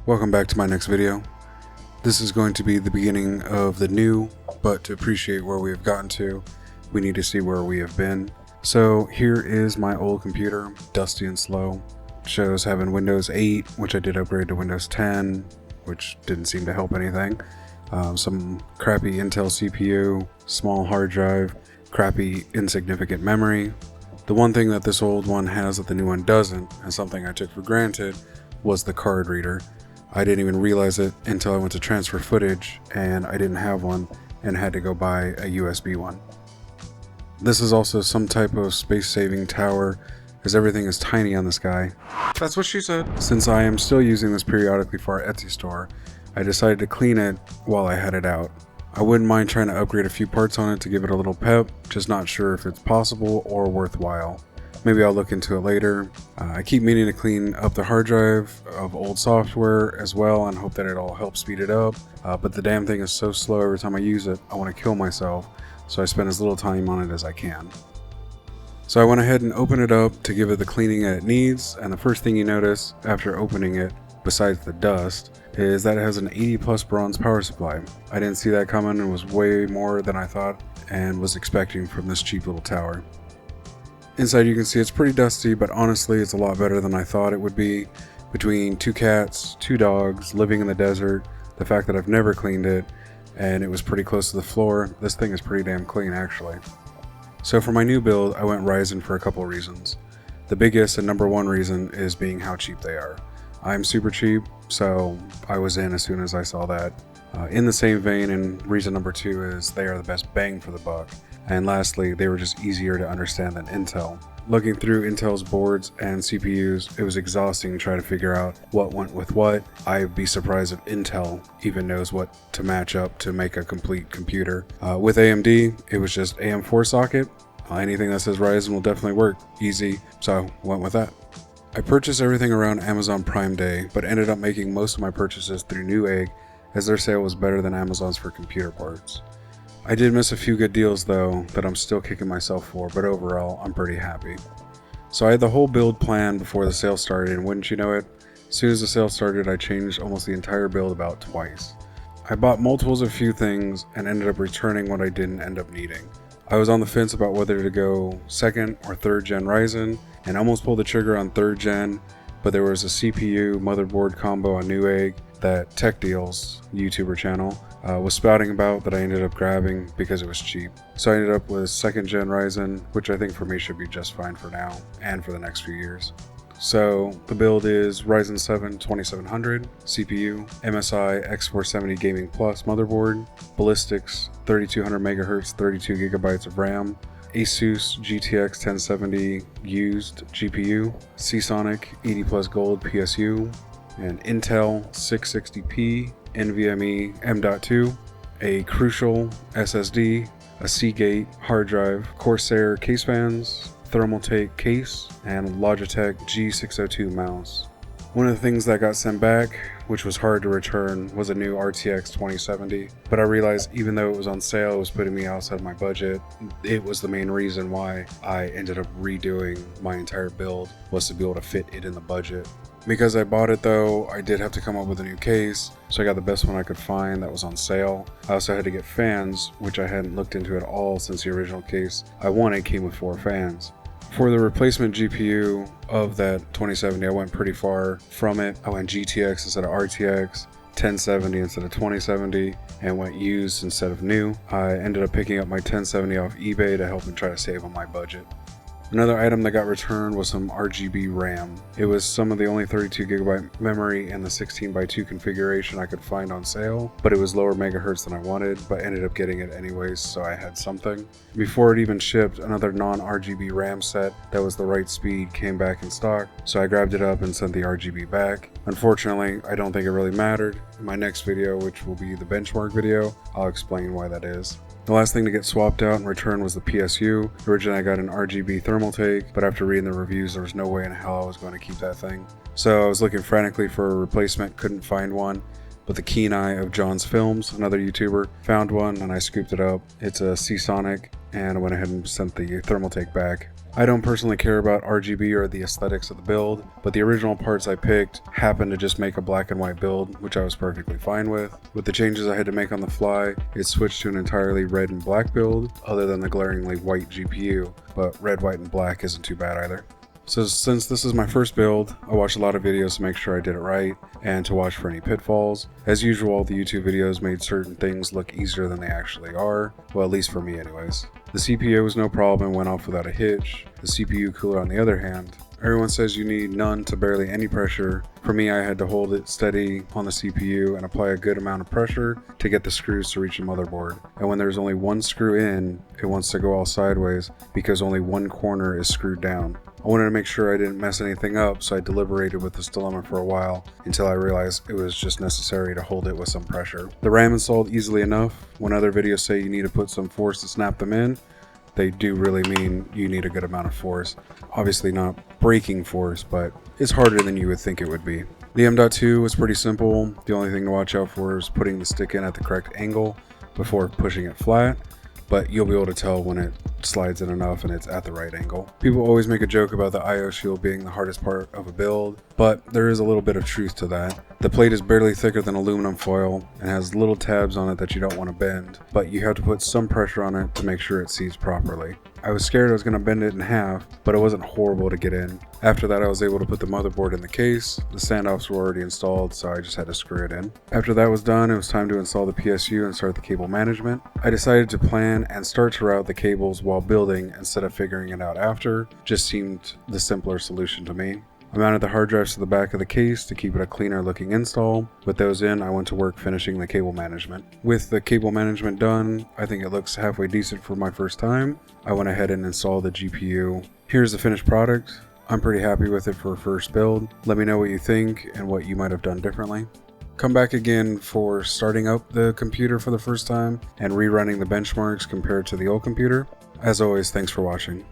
Welcome back to my next video. This is going to be the beginning of the new, but to appreciate where we have gotten to, we need to see where we have been. So here is my old computer, dusty and slow. Shows having Windows 8, which I did upgrade to Windows 10, which didn't seem to help anything. Some crappy Intel CPU, small hard drive, crappy insignificant memory. The one thing that this old one has that the new one doesn't, and something I took for granted, was the card reader. I didn't even realize it until I went to transfer footage and I didn't have one and had to go buy a USB one. This is also some type of space-saving tower, as everything is tiny on this guy. That's what she said. Since I am still using this periodically for our Etsy store, I decided to clean it while I had it out. I wouldn't mind trying to upgrade a few parts on it to give it a little pep, just not sure if it's possible or worthwhile. Maybe I'll look into it later. I keep meaning to clean up the hard drive of old software as well and hope that it'll help speed it up. But the damn thing is so slow every time I use it, I want to kill myself. So I spend as little time on it as I can. So I went ahead and opened it up to give it the cleaning that it needs. And the first thing you notice after opening it, besides the dust, is that it has an 80 plus bronze power supply. I didn't see that coming and was way more than I thought and was expecting from this cheap little tower. Inside you can see it's pretty dusty, but honestly it's a lot better than I thought it would be. Between 2 cats, 2 dogs, living in the desert, the fact that I've never cleaned it, and it was pretty close to the floor, this thing is pretty damn clean actually. So for my new build, I went Ryzen for a couple of reasons. The biggest and number one reason is being how cheap they are. I'm super cheap, so I was in as soon as I saw that. In the same vein, and reason number 2 is they are the best bang for the buck. And lastly, they were just easier to understand than Intel. Looking through Intel's boards and CPUs, it was exhausting to try to figure out what went with what. I'd be surprised if Intel even knows what to match up to make a complete computer. With AMD, it was just AM4 socket. Anything that says Ryzen will definitely work. Easy, so went with that. I purchased everything around Amazon Prime Day, but ended up making most of my purchases through Newegg, as their sale was better than Amazon's for computer parts. I did miss a few good deals though that I'm still kicking myself for, but overall I'm pretty happy. So I had the whole build plan before the sale started, and wouldn't you know it, as soon as the sale started I changed almost the entire build about twice. I bought multiples of a few things and ended up returning what I didn't end up needing. I was on the fence about whether to go 2nd or 3rd gen Ryzen and almost pulled the trigger on 3rd gen, but there was a CPU motherboard combo on Newegg that Tech Deals YouTuber channel was spouting about that I ended up grabbing because it was cheap. So I ended up with 2nd gen Ryzen, which I think for me should be just fine for now and for the next few years. So the build is Ryzen 7 2700 CPU, MSI X470 Gaming Plus motherboard, Ballistics 3200 MHz 32 GB of RAM, Asus GTX 1070 used GPU, Seasonic 80 Plus Gold PSU, and Intel 660p NVMe M.2, a Crucial SSD, a Seagate hard drive, Corsair case fans, Thermaltake case, and Logitech G602 mouse. One of the things that got sent back, which was hard to return, was a new RTX 2070, but I realized even though it was on sale, it was putting me outside my budget. It was the main reason why I ended up redoing my entire build, was to be able to fit it in the budget. Because I bought it though, I did have to come up with a new case, so I got the best one I could find that was on sale. I also had to get fans, which I hadn't looked into at all since the original case I wanted came with 4 fans. For the replacement GPU of that 2070, I went pretty far from it. I went GTX instead of RTX, 1070 instead of 2070, and went used instead of new. I ended up picking up my 1070 off eBay to help me try to save on my budget. Another item that got returned was some RGB RAM. It was some of the only 32GB memory in the 16x2 configuration I could find on sale, but it was lower megahertz than I wanted, but ended up getting it anyways, so I had something. Before it even shipped, another non-RGB RAM set that was the right speed came back in stock, so I grabbed it up and sent the RGB back. Unfortunately, I don't think it really mattered. In my next video, which will be the benchmark video, I'll explain why that is. The last thing to get swapped out and returned was the PSU. Originally I got an RGB Thermaltake, but after reading the reviews there was no way in hell I was going to keep that thing. So I was looking frantically for a replacement, couldn't find one, but the keen eye of John's Films, another YouTuber, found one and I scooped it up. It's a Seasonic, and I went ahead and sent the Thermaltake back. I don't personally care about RGB or the aesthetics of the build, but the original parts I picked happened to just make a black and white build, which I was perfectly fine with. With the changes I had to make on the fly, it switched to an entirely red and black build, other than the glaringly white GPU, but red, white, and black isn't too bad either. So since this is my first build, I watched a lot of videos to make sure I did it right, and to watch for any pitfalls. As usual, the YouTube videos made certain things look easier than they actually are, well at least for me anyways. The CPU was no problem and went off without a hitch. The CPU cooler on the other hand, everyone says you need none to barely any pressure. For me, I had to hold it steady on the CPU and apply a good amount of pressure to get the screws to reach the motherboard. And when there's only one screw in, it wants to go all sideways because only one corner is screwed down. I wanted to make sure I didn't mess anything up, so I deliberated with this dilemma for a while until I realized it was just necessary to hold it with some pressure. The RAM installed easily enough. When other videos say you need to put some force to snap them in, they do really mean you need a good amount of force. Obviously not breaking force, but it's harder than you would think it would be. The M.2 was pretty simple. The only thing to watch out for is putting the stick in at the correct angle before pushing it flat, but you'll be able to tell when it slides in enough and it's at the right angle. People always make a joke about the IO shield being the hardest part of a build, but there is a little bit of truth to that. The plate is barely thicker than aluminum foil and has little tabs on it that you don't want to bend, but you have to put some pressure on it to make sure it seats properly. I was scared I was going to bend it in half, but it wasn't horrible to get in. After that, I was able to put the motherboard in the case. The standoffs were already installed, so I just had to screw it in. After that was done, it was time to install the PSU and start the cable management. I decided to plan and start to route the cables while building instead of figuring it out after. Just seemed the simpler solution to me. I mounted the hard drives to the back of the case to keep it a cleaner looking install. With those in, I went to work finishing the cable management. With the cable management done, I think it looks halfway decent for my first time. I went ahead and installed the GPU. Here's the finished product. I'm pretty happy with it for a first build. Let me know what you think and what you might have done differently. Come back again for starting up the computer for the first time and rerunning the benchmarks compared to the old computer. As always, thanks for watching.